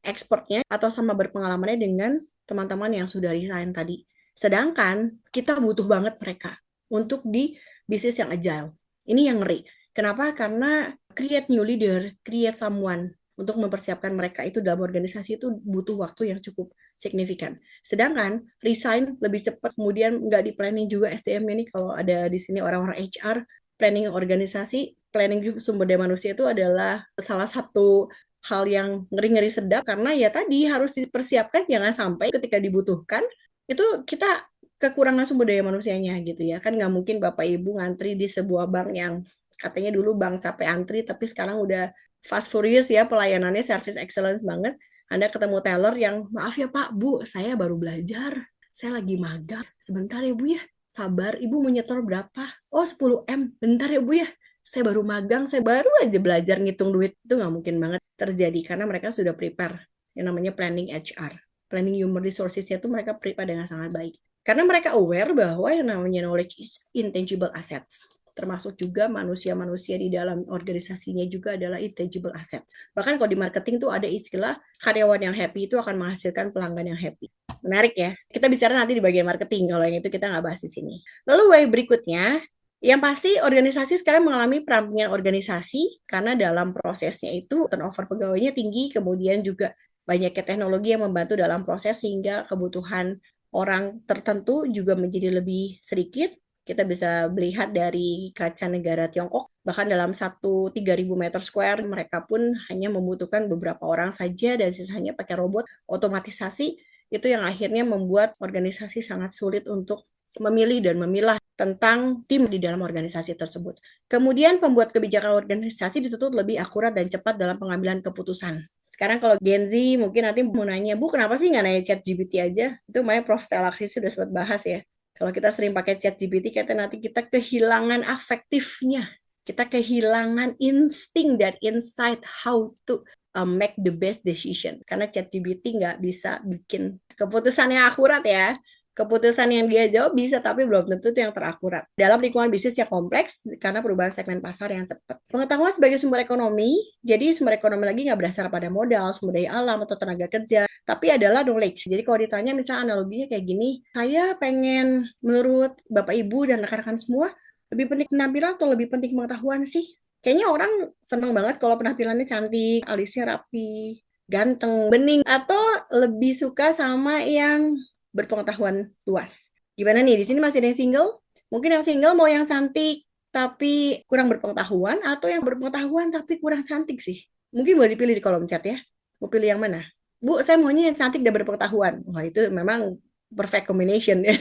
expertnya, atau sama berpengalamannya dengan teman-teman yang sudah resign tadi. Sedangkan kita butuh banget mereka untuk di bisnis yang agile. Ini yang ngeri. Kenapa? Karena create new leader, create someone untuk mempersiapkan mereka itu dalam organisasi itu butuh waktu yang cukup signifikan. Sedangkan resign lebih cepat, kemudian nggak di planning juga SDM ini. Kalau ada di sini orang-orang HR, planning organisasi, planning sumber daya manusia itu adalah salah satu hal yang ngeri-ngeri sedap, karena ya tadi harus dipersiapkan jangan sampai ketika dibutuhkan itu kita kekurangan sumber daya manusianya gitu ya. Kan nggak mungkin Bapak Ibu ngantri di sebuah bank yang katanya dulu bank capek antri, tapi sekarang udah fast furious ya pelayanannya, service excellence banget. Anda ketemu teller yang, maaf ya Pak, Bu, saya baru belajar. Saya lagi magang. Sebentar ya Bu ya, sabar. Ibu mau nyetor berapa? Oh 10M. Bentar ya Bu ya, saya baru magang, saya baru aja belajar ngitung duit. Itu nggak mungkin banget terjadi karena mereka sudah prepare yang namanya planning HR. Planning human resources-nya itu mereka prepare dengan sangat baik. Karena mereka aware bahwa yang namanya knowledge is intangible assets. Termasuk juga manusia-manusia di dalam organisasinya juga adalah intangible assets. Bahkan kalau di marketing tuh ada istilah karyawan yang happy itu akan menghasilkan pelanggan yang happy. Menarik ya. Kita bicara nanti di bagian marketing, kalau yang itu kita nggak bahas di sini. Lalu way berikutnya, yang pasti organisasi sekarang mengalami perampingan organisasi karena dalam prosesnya itu turnover pegawainya tinggi, kemudian juga banyaknya teknologi yang membantu dalam proses sehingga kebutuhan orang tertentu juga menjadi lebih sedikit. Kita bisa melihat dari kaca negara Tiongkok, bahkan dalam satu 3.000 meter square, mereka pun hanya membutuhkan beberapa orang saja dan sisanya pakai robot otomatisasi. Itu yang akhirnya membuat organisasi sangat sulit untuk memilih dan memilah tentang tim di dalam organisasi tersebut. Kemudian pembuat kebijakan organisasi dituntut lebih akurat dan cepat dalam pengambilan keputusan. Sekarang kalau Gen Z mungkin nanti mau nanya, Bu, kenapa sih nggak nanya chat GPT aja? Itu makanya Prof. Stella Kris sudah sempat bahas ya. Kalau kita sering pakai chat GPT, kata nanti kita kehilangan afektifnya. Kita kehilangan insting dan insight how to make the best decision. Karena ChatGPT nggak bisa bikin keputusan yang akurat ya. Keputusan yang dia jawab bisa, tapi belum tentu itu yang terakurat. Dalam lingkungan bisnis yang kompleks, karena perubahan segmen pasar yang cepat. Pengetahuan sebagai sumber ekonomi, jadi sumber ekonomi lagi nggak berdasar pada modal, sumber daya alam, atau tenaga kerja, tapi adalah knowledge. Jadi kalau ditanya misalnya analoginya kayak gini, saya pengen menurut Bapak Ibu dan rekan-rekan semua, lebih penting penampilan atau lebih penting pengetahuan sih? Kayaknya orang seneng banget kalau penampilannya cantik, alisnya rapi, ganteng, bening, atau lebih suka sama yang berpengetahuan luas. Gimana nih? Di sini masih ada yang single? Mungkin yang single mau yang cantik tapi kurang berpengetahuan, atau yang berpengetahuan tapi kurang cantik sih. Mungkin boleh dipilih di kolom chat ya. Mau pilih yang mana? Bu, saya maunya yang cantik dan berpengetahuan. Wah, itu memang perfect combination ya.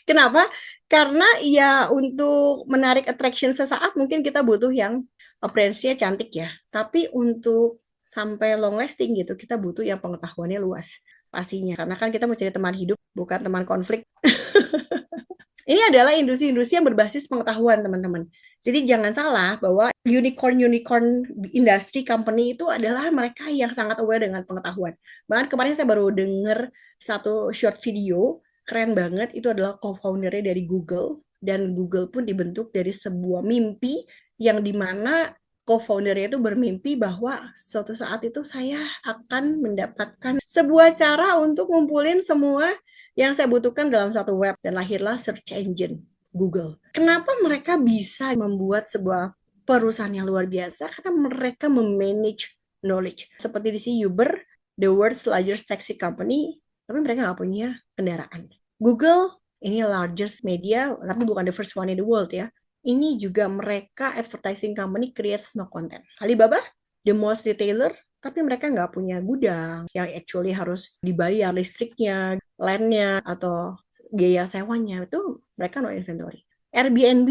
Kenapa? Karena ya untuk menarik attraction sesaat mungkin kita butuh yang appearance-nya cantik ya. Tapi untuk sampai long lasting gitu, kita butuh yang pengetahuannya luas pastinya. Karena kan kita mencari teman hidup, bukan teman konflik. Ini adalah industri-industri yang berbasis pengetahuan, teman-teman. Jadi jangan salah bahwa unicorn industry company itu adalah mereka yang sangat aware dengan pengetahuan. Bahkan kemarin saya baru dengar satu short video, keren banget, itu adalah co-foundernya dari Google, dan Google pun dibentuk dari sebuah mimpi yang dimana co-foundernya itu bermimpi bahwa suatu saat itu saya akan mendapatkan sebuah cara untuk ngumpulin semua yang saya butuhkan dalam satu web, dan lahirlah search engine Google. Kenapa mereka bisa membuat sebuah perusahaan yang luar biasa? Karena mereka memanage knowledge. Seperti di sini Uber, the world's largest taxi company, tapi mereka nggak punya kendaraan. Google, ini largest media, tapi bukan the first one in the world ya. Ini juga mereka advertising company creates no content. Alibaba, the most retailer, tapi mereka nggak punya gudang yang actually harus dibayar listriknya, landnya, atau biaya sewanya. Itu mereka no inventory. Airbnb,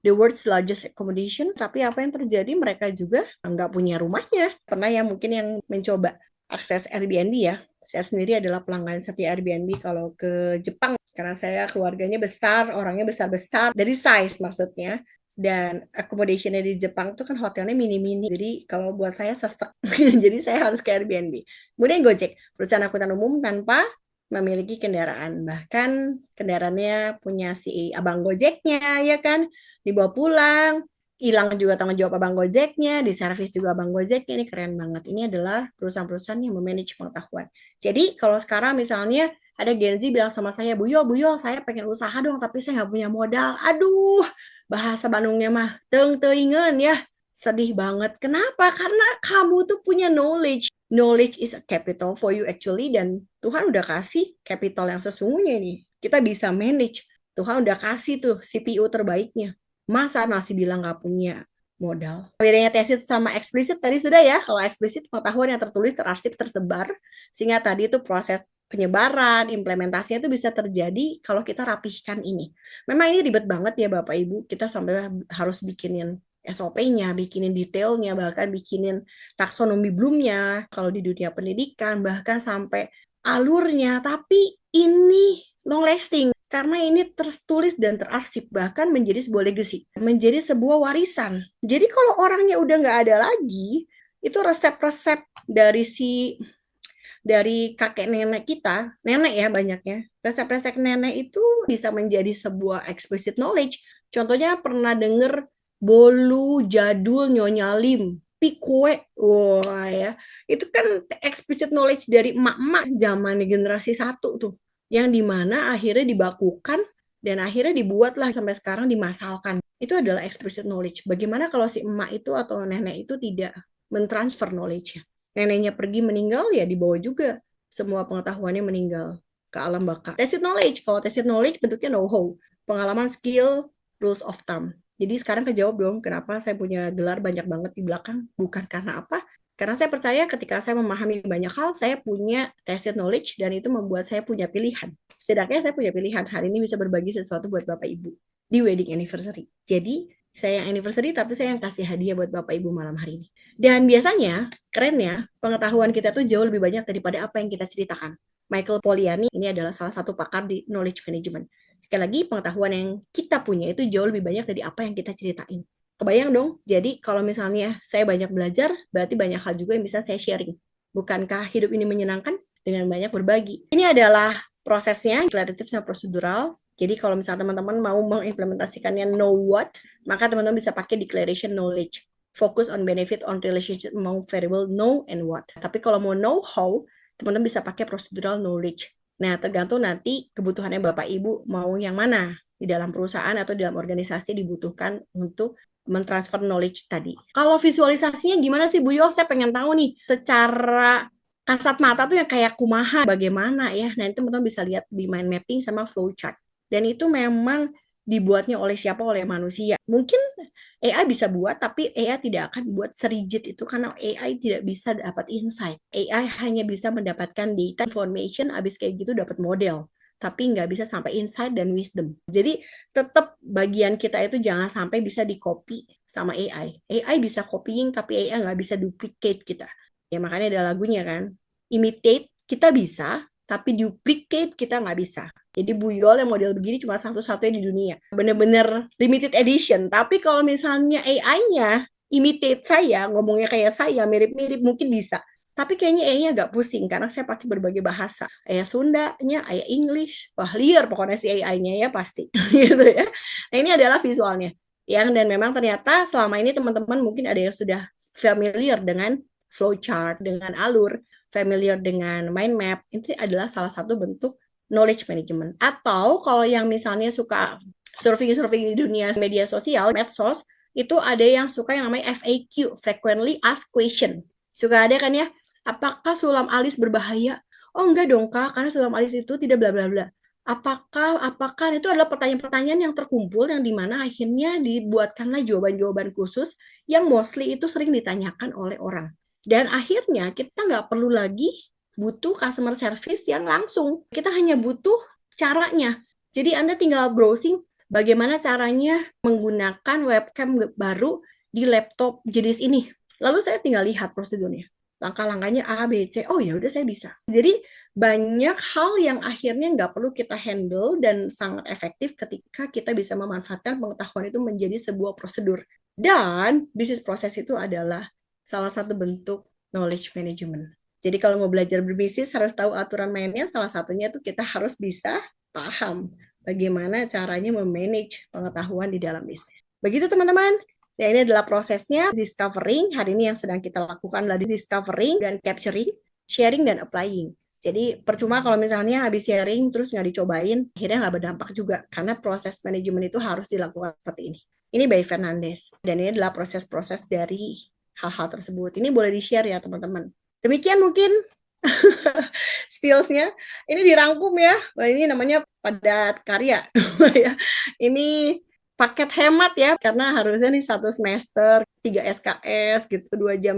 the world's largest accommodation, tapi apa yang terjadi, mereka juga nggak punya rumahnya. Pernah ya mungkin yang mencoba akses Airbnb ya. Saya sendiri adalah pelanggan setia Airbnb kalau ke Jepang, karena saya keluarganya besar, orangnya besar-besar, dari size maksudnya. Dan accommodationnya di Jepang tuh kan hotelnya mini-mini. Jadi kalau buat saya sesek. Jadi saya harus ke Airbnb. Kemudian Gojek, perusahaan angkutan umum tanpa memiliki kendaraan. Bahkan kendaraannya punya si abang Gojeknya, ya kan? Dibawa pulang, hilang juga tanggung jawab abang Gojeknya, diservis juga abang Gojeknya. Ini keren banget. Ini adalah perusahaan-perusahaan yang memanage pengetahuan. Jadi kalau sekarang misalnya ada Gen Z bilang sama saya, Bu Yol, saya pengen usaha dong, tapi saya nggak punya modal. Aduh, bahasa Bandungnya mah teuing ya, sedih banget. Kenapa? Karena kamu tuh punya knowledge. Knowledge is a capital for you actually, dan Tuhan udah kasih capital yang sesungguhnya nih. Kita bisa manage. Tuhan udah kasih tuh CPU terbaiknya. Masa masih bilang nggak punya modal? Bedanya tesis sama eksplisit tadi sudah ya. Kalau eksplisit pengetahuan yang tertulis, terarsip, tersebar, sehingga tadi itu proses penyebaran, implementasinya itu bisa terjadi kalau kita rapihkan ini. Memang ini ribet banget ya Bapak Ibu, kita sampai harus bikinin SOP-nya, bikinin detailnya, bahkan bikinin taksonomi Bloom-nya, kalau di dunia pendidikan, bahkan sampai alurnya, tapi ini long lasting, karena ini tertulis dan terarsip, bahkan menjadi sebuah legacy, menjadi sebuah warisan. Jadi kalau orangnya udah nggak ada lagi, itu resep-resep dari kakek nenek kita, nenek ya banyaknya, resep-resep nenek itu bisa menjadi sebuah explicit knowledge. Contohnya pernah denger bolu jadul Nyonya Lim, pikue, wah ya, itu kan explicit knowledge dari emak-emak zaman generasi satu tuh, yang dimana akhirnya dibakukan dan akhirnya dibuatlah sampai sekarang dimasalkan. Itu adalah explicit knowledge. Bagaimana kalau si emak itu atau nenek itu tidak mentransfer knowledge-nya? Neneknya pergi meninggal, ya dibawa juga semua pengetahuannya meninggal ke alam baka. Tacit knowledge, kalau tacit knowledge bentuknya know-how, pengalaman, skill, rules of thumb. Jadi sekarang kejawab dong kenapa saya punya gelar banyak banget di belakang. Bukan karena apa? Karena saya percaya ketika saya memahami banyak hal, saya punya tacit knowledge, dan itu membuat saya punya pilihan. Setidaknya saya punya pilihan. Hari ini bisa berbagi sesuatu buat Bapak Ibu di wedding anniversary. Jadi saya yang anniversary, tapi saya yang kasih hadiah buat Bapak Ibu malam hari ini. Dan biasanya, kerennya, pengetahuan kita tuh jauh lebih banyak daripada apa yang kita ceritakan. Michael Poliani ini adalah salah satu pakar di knowledge management. Sekali lagi, pengetahuan yang kita punya itu jauh lebih banyak dari apa yang kita ceritain. Kebayang dong? Jadi kalau misalnya saya banyak belajar, berarti banyak hal juga yang bisa saya sharing. Bukankah hidup ini menyenangkan dengan banyak berbagi? Ini adalah prosesnya, deklaratif sama prosedural. Jadi kalau misalnya teman-teman mau mengimplementasikannya know what, maka teman-teman bisa pakai declaration knowledge. Focus on benefit on relationship among variable know and what. Tapi kalau mau know how, teman-teman bisa pakai procedural knowledge. Nah, tergantung nanti kebutuhannya Bapak Ibu mau yang mana di dalam perusahaan atau dalam organisasi dibutuhkan untuk mentransfer knowledge tadi. Kalau visualisasinya gimana sih Bu Yo? Saya pengen tahu nih secara kasat mata tuh yang kayak kumaha bagaimana ya. Nanti teman-teman bisa lihat di mind mapping sama flowchart. Dan itu memang dibuatnya oleh siapa? Oleh manusia. Mungkin AI bisa buat, tapi AI tidak akan buat serigid itu karena AI tidak bisa dapat insight. AI hanya bisa mendapatkan data, information, abis kayak gitu dapat model. Tapi nggak bisa sampai insight dan wisdom. Jadi tetap bagian kita itu jangan sampai bisa di-copy sama AI. AI bisa copying, tapi AI nggak bisa duplicate kita. Ya makanya ada lagunya kan. Imitate kita bisa, tapi duplicate kita nggak bisa. Jadi Buyol yang model begini cuma satu-satunya di dunia. Bener-bener limited edition. Tapi kalau misalnya AI-nya imitate saya, ngomongnya kayak saya, mirip-mirip, mungkin bisa. Tapi kayaknya AI-nya agak pusing karena saya pakai berbagai bahasa. AI Sundanya, AI English, wah liar pokoknya si AI-nya ya pasti. Gitu ya. Nah ini adalah visualnya. Dan memang ternyata selama ini teman-teman mungkin ada yang sudah familiar dengan flowchart, dengan alur, familiar dengan mind map. Itu adalah salah satu bentuk knowledge management. Atau kalau yang misalnya suka surfing-surfing di dunia media sosial, medsos, itu ada yang suka yang namanya FAQ, Frequently Asked Question. Suka ada kan ya, apakah sulam alis berbahaya? Oh enggak dong kak, karena sulam alis itu tidak bla bla bla. Apakah itu adalah pertanyaan-pertanyaan yang terkumpul yang dimana akhirnya dibuatkanlah jawaban-jawaban khusus yang mostly itu sering ditanyakan oleh orang. Dan akhirnya kita nggak perlu lagi butuh customer service yang langsung. Kita hanya butuh caranya. Jadi Anda tinggal browsing bagaimana caranya menggunakan webcam baru di laptop jenis ini. Lalu saya tinggal lihat prosedurnya. Langkah-langkahnya A, B, C. Oh ya udah saya bisa. Jadi banyak hal yang akhirnya nggak perlu kita handle dan sangat efektif ketika kita bisa memanfaatkan pengetahuan itu menjadi sebuah prosedur. Dan bisnis proses itu adalah salah satu bentuk knowledge management. Jadi kalau mau belajar berbisnis harus tahu aturan mainnya, salah satunya itu kita harus bisa paham bagaimana caranya memanage pengetahuan di dalam bisnis. Begitu teman-teman. Ya, ini adalah prosesnya discovering. Hari ini yang sedang kita lakukan adalah discovering dan capturing, sharing dan applying. Jadi percuma kalau misalnya habis sharing terus nggak dicobain, akhirnya nggak berdampak juga. Karena proses manajemen itu harus dilakukan seperti ini. Ini by Fernandes. Dan ini adalah proses-proses dari hal-hal tersebut. Ini boleh di-share ya teman-teman. Demikian mungkin skills-nya. Ini dirangkum ya. Wah, ini namanya padat karya. Ini paket hemat ya, karena harusnya nih satu semester 3 SKS gitu, 2,5 jam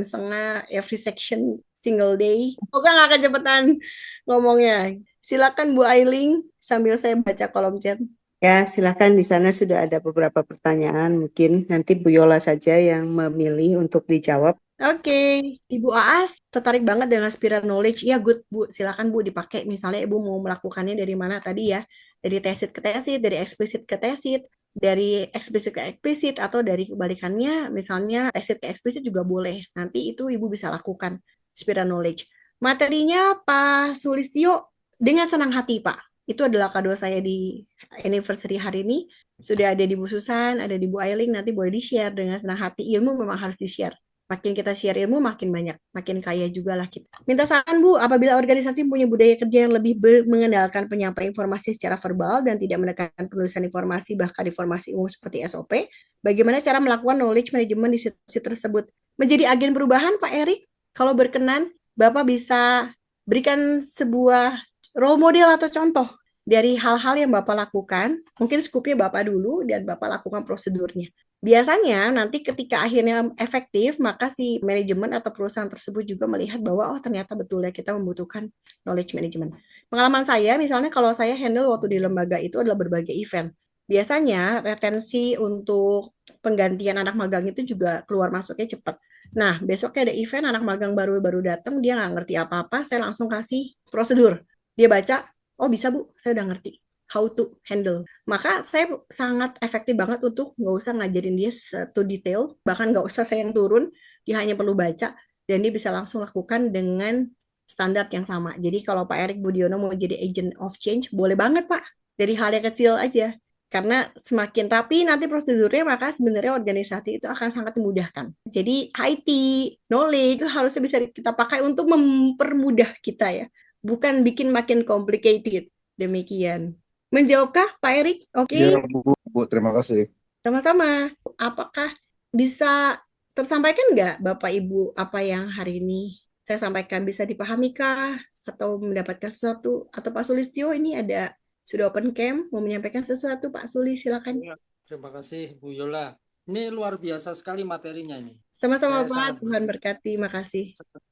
every section single day. Semoga nggak kecepatan ngomongnya. Silakan Bu Ailing sambil saya baca kolom chat. Ya, silakan di sana sudah ada beberapa pertanyaan. Mungkin nanti Bu Yola saja yang memilih untuk dijawab. Oke, Ibu Aas tertarik banget dengan spiral knowledge. Ya, good Bu. Silakan Bu dipakai. Misalnya Ibu mau melakukannya dari mana tadi ya? Dari tesit ke tesit, dari eksplisit ke tesit, dari eksplisit ke eksplisit, atau dari kebalikannya, misalnya tesit ke eksplisit juga boleh. Nanti itu Ibu bisa lakukan spiral knowledge. Materinya Pak Sulistyo dengan senang hati Pak. Itu adalah kado saya di anniversary hari ini. Sudah ada di Bu Susan, ada di Bu Ailing, nanti boleh di-share dengan senang hati. Ilmu memang harus di-share. Makin kita share ilmu, makin banyak, makin kaya juga lah kita. Minta saran Bu, apabila organisasi punya budaya kerja yang lebih mengendalikan penyampaian informasi secara verbal dan tidak menekankan penulisan informasi, bahkan informasi umum seperti SOP, bagaimana cara melakukan knowledge management di situasi tersebut? Menjadi agen perubahan, Pak Erik? Kalau berkenan, Bapak bisa berikan sebuah role model atau contoh dari hal-hal yang Bapak lakukan, mungkin skupnya Bapak dulu dan Bapak lakukan prosedurnya. Biasanya nanti ketika akhirnya efektif, maka si manajemen atau perusahaan tersebut juga melihat bahwa oh ternyata betul ya kita membutuhkan knowledge management. Pengalaman saya misalnya kalau saya handle waktu di lembaga itu adalah berbagai event. Biasanya retensi untuk penggantian anak magang itu juga keluar masuknya cepat. Nah, besoknya ada event anak magang baru datang, dia nggak ngerti apa-apa, saya langsung kasih prosedur. Dia baca, oh bisa Bu, saya udah ngerti. how to handle. Maka saya sangat efektif banget untuk nggak usah ngajarin dia satu detail, bahkan nggak usah saya yang turun, dia hanya perlu baca, dan dia bisa langsung lakukan dengan standar yang sama. Jadi kalau Pak Erik Budiono mau jadi agent of change, boleh banget Pak. Dari hal yang kecil aja. Karena semakin rapi nanti prosedurnya, maka sebenarnya organisasi itu akan sangat memudahkan. Jadi IT, knowledge itu harusnya bisa kita pakai untuk mempermudah kita ya. Bukan bikin makin complicated. Demikian. Menjawabkah Pak Erik? Iya, Oke, Bu, terima kasih. sama-sama. Apakah bisa tersampaikan nggak Bapak Ibu apa yang hari ini saya sampaikan bisa dipahami kah? Atau mendapatkan sesuatu? Atau Pak Sulistyo ini ada sudah open cam mau menyampaikan sesuatu Pak Suli silakan. Ya, terima kasih Bu Yola. Ini luar biasa sekali materinya ini. Sama-sama Saya Pak, sangat Tuhan berkati. Makasih.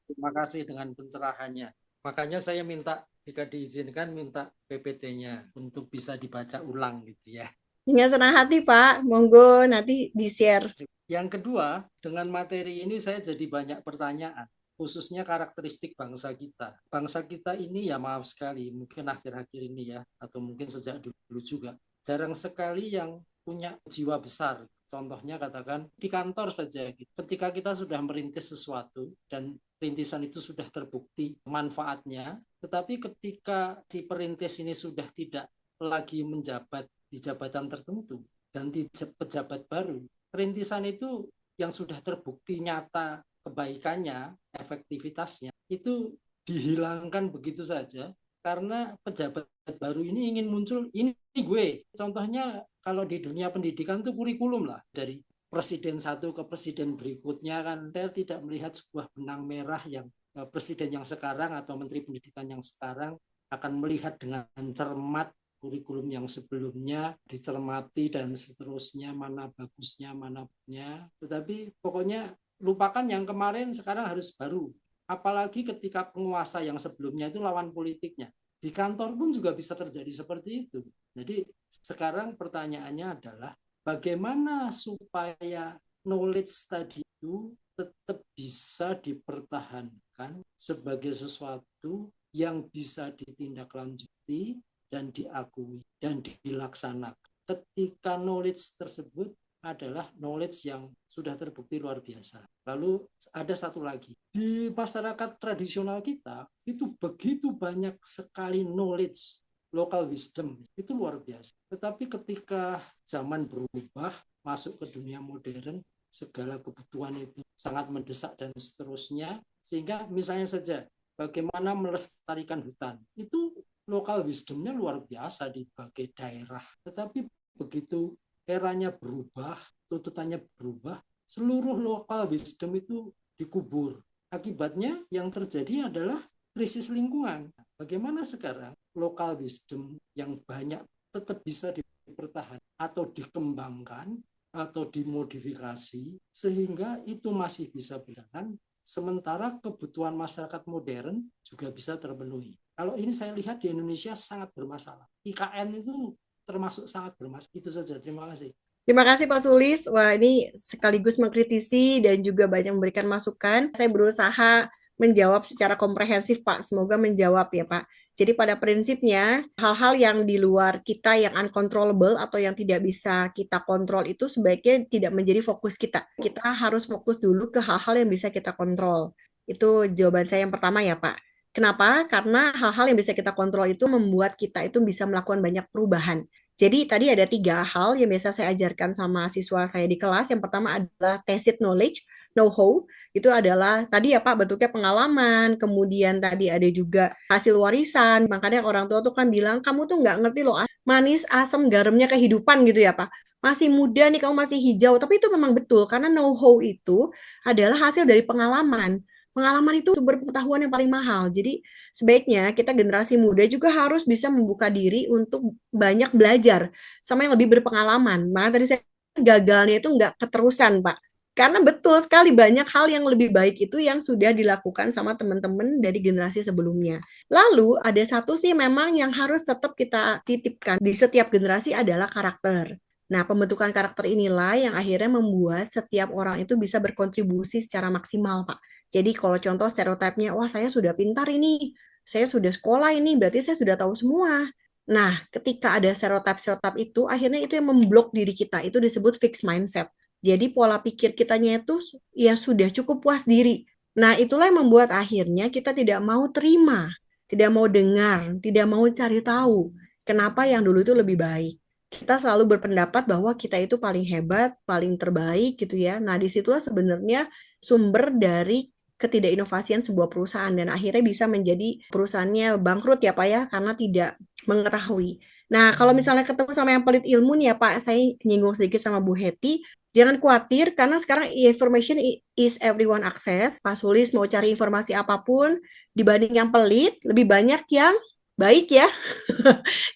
terima kasih dengan pencerahannya. Makanya saya minta, jika diizinkan, minta PPT-nya untuk bisa dibaca ulang gitu ya. Dengan senang hati Pak, monggo nanti di-share. Yang kedua, dengan materi ini saya jadi banyak pertanyaan, khususnya karakteristik bangsa kita. Bangsa kita ini ya maaf sekali, mungkin akhir-akhir ini ya, atau mungkin sejak dulu juga, jarang sekali yang punya jiwa besar. Contohnya katakan di kantor saja, ketika kita sudah merintis sesuatu dan rintisan itu sudah terbukti manfaatnya, tetapi ketika si perintis ini sudah tidak lagi menjabat di jabatan tertentu dan di pejabat baru, rintisan itu yang sudah terbukti nyata kebaikannya, efektivitasnya, itu dihilangkan begitu saja karena pejabat baru ini ingin muncul, ini gue. Contohnya kalau di dunia pendidikan itu kurikulum lah, dari presiden satu ke presiden berikutnya kan saya tidak melihat sebuah benang merah yang presiden yang sekarang atau menteri pendidikan yang sekarang akan melihat dengan cermat kurikulum yang sebelumnya, dicermati dan seterusnya, mana bagusnya, mana punya. Tetapi pokoknya lupakan yang kemarin, sekarang harus baru. Apalagi ketika penguasa yang sebelumnya itu lawan politiknya. Di kantor pun juga bisa terjadi seperti itu. Jadi sekarang pertanyaannya adalah bagaimana supaya knowledge tadi itu tetap bisa dipertahankan sebagai sesuatu yang bisa ditindaklanjuti dan diakui dan dilaksanakan. Ketika knowledge tersebut adalah knowledge yang sudah terbukti luar biasa. Lalu ada satu lagi, di masyarakat tradisional kita itu begitu banyak sekali knowledge, local wisdom, itu luar biasa. Tetapi ketika zaman berubah, masuk ke dunia modern, segala kebutuhan itu sangat mendesak dan seterusnya, sehingga misalnya saja bagaimana melestarikan hutan, itu local wisdomnya luar biasa di berbagai daerah. Tetapi begitu eranya berubah, tuntutannya berubah, seluruh local wisdom itu dikubur. Akibatnya yang terjadi adalah krisis lingkungan. Bagaimana sekarang local wisdom yang banyak tetap bisa dipertahankan atau dikembangkan atau dimodifikasi sehingga itu masih bisa berjalan, sementara kebutuhan masyarakat modern juga bisa terpenuhi. Kalau ini saya lihat di Indonesia sangat bermasalah. IKN itu termasuk sangat bermasalah. Itu saja. Terima kasih. Terima kasih Pak Sulis. Wah, ini sekaligus mengkritisi dan juga banyak memberikan masukan. Saya berusaha menjawab secara komprehensif, Pak. Semoga menjawab ya, Pak. Jadi pada prinsipnya, hal-hal yang di luar kita yang uncontrollable atau yang tidak bisa kita kontrol itu sebaiknya tidak menjadi fokus kita. Kita harus fokus dulu ke hal-hal yang bisa kita kontrol. Itu jawaban saya yang pertama ya, Pak. Kenapa? Karena hal-hal yang bisa kita kontrol itu membuat kita itu bisa melakukan banyak perubahan. Jadi tadi ada 3 hal yang biasa saya ajarkan sama siswa saya di kelas. Yang pertama adalah tacit knowledge, know-how. Itu adalah tadi ya Pak bentuknya pengalaman. Kemudian tadi ada juga hasil warisan. Makanya orang tua tuh kan bilang kamu tuh nggak ngerti loh manis, asam, garamnya kehidupan gitu ya Pak. Masih muda nih kamu masih hijau. Tapi itu memang betul karena know-how itu adalah hasil dari pengalaman. Pengalaman itu sumber pengetahuan yang paling mahal. Jadi sebaiknya kita generasi muda juga harus bisa membuka diri untuk banyak belajar sama yang lebih berpengalaman. Maka tadi saya gagalnya itu nggak keterusan, Pak. Karena betul sekali banyak hal yang lebih baik itu yang sudah dilakukan sama teman-teman dari generasi sebelumnya. Lalu ada satu sih memang yang harus tetap kita titipkan di setiap generasi adalah karakter. Nah, pembentukan karakter inilah yang akhirnya membuat setiap orang itu bisa berkontribusi secara maksimal, Pak. Jadi kalau contoh stereotipnya, wah saya sudah pintar ini, saya sudah sekolah ini, berarti saya sudah tahu semua. Nah, ketika ada stereotip-stereotip itu, akhirnya itu yang memblok diri kita. Itu disebut fixed mindset. Jadi pola pikir kitanya itu ya sudah cukup puas diri. Nah, itulah yang membuat akhirnya kita tidak mau terima, tidak mau dengar, tidak mau cari tahu kenapa yang dulu itu lebih baik. Kita selalu berpendapat bahwa kita itu paling hebat, paling terbaik gitu ya. Nah, disitulah sebenarnya sumber dari ketidakinovasian sebuah perusahaan dan akhirnya bisa menjadi perusahaannya bangkrut ya Pak ya, karena tidak mengetahui. Nah, kalau misalnya ketemu sama yang pelit ilmu nih ya Pak, saya nyinggung sedikit sama Bu Heti, jangan khawatir karena sekarang information is everyone access. Pak Sulis mau cari informasi apapun dibanding yang pelit, lebih banyak yang baik ya.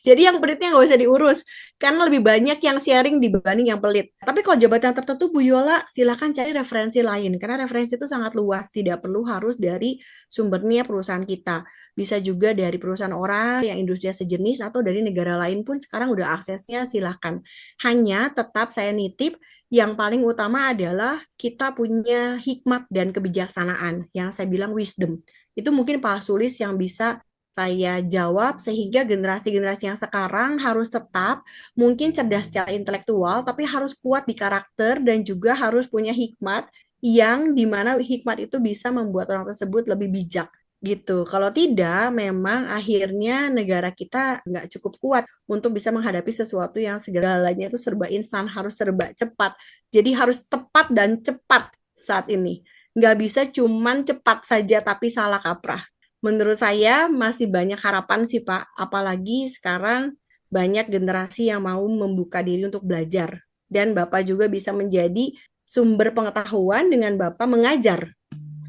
Jadi yang pelitnya nggak usah diurus karena lebih banyak yang sharing dibanding yang pelit. Tapi kalau jabatan tertentu Bu Yola silakan cari referensi lain karena referensi itu sangat luas, tidak perlu harus dari sumbernya perusahaan kita. Bisa juga dari perusahaan orang yang industrinya sejenis atau dari negara lain pun sekarang udah aksesnya silakan. Hanya tetap saya nitip yang paling utama adalah kita punya hikmat dan kebijaksanaan yang saya bilang wisdom. Itu mungkin Pak Sulis yang bisa saya jawab sehingga generasi-generasi yang sekarang harus tetap mungkin cerdas secara intelektual tapi harus kuat di karakter dan juga harus punya hikmat yang dimana hikmat itu bisa membuat orang tersebut lebih bijak gitu. Kalau tidak, memang akhirnya negara kita nggak cukup kuat untuk bisa menghadapi sesuatu yang segalanya itu serba instan, harus serba cepat. Jadi harus tepat dan cepat saat ini. Nggak bisa cuman cepat saja tapi salah kaprah. Menurut saya masih banyak harapan sih Pak, apalagi sekarang banyak generasi yang mau membuka diri untuk belajar. Dan Bapak juga bisa menjadi sumber pengetahuan dengan Bapak mengajar.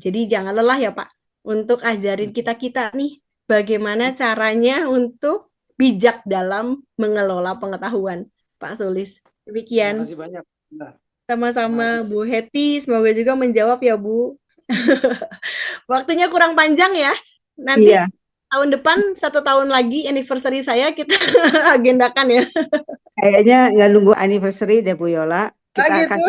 Jadi jangan lelah ya Pak, untuk ajarin kita-kita nih bagaimana caranya untuk bijak dalam mengelola pengetahuan. Pak Sulis, Terima demikian. kasih banyak. Nah, terima Sama-sama kasih. Bu Heti, semoga juga menjawab ya Bu. Waktunya kurang panjang ya. Nanti Iya, tahun depan 1 tahun lagi anniversary saya kita agendakan ya. kayaknya nggak nunggu anniversary deh Bu Yola. Ah Kita gitu. akan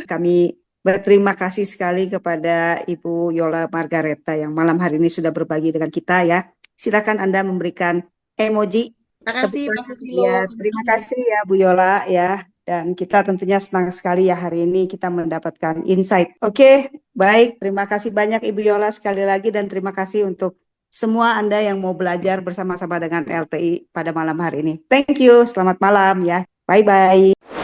Kami berterima kasih sekali kepada Ibu Yola Margareta yang malam hari ini sudah berbagi dengan kita ya. Silakan Anda memberikan emoji Terima tepuk kasih Pak tangan. Susilo. Ya, Terima terima kasih. kasih ya Bu Yola ya. Dan kita tentunya senang sekali ya hari ini kita mendapatkan insight. Oke, baik. Terima kasih banyak Ibu Yola sekali lagi dan terima kasih untuk semua Anda yang mau belajar bersama-sama dengan LPI pada malam hari ini. Thank you. Selamat malam ya. Bye-bye.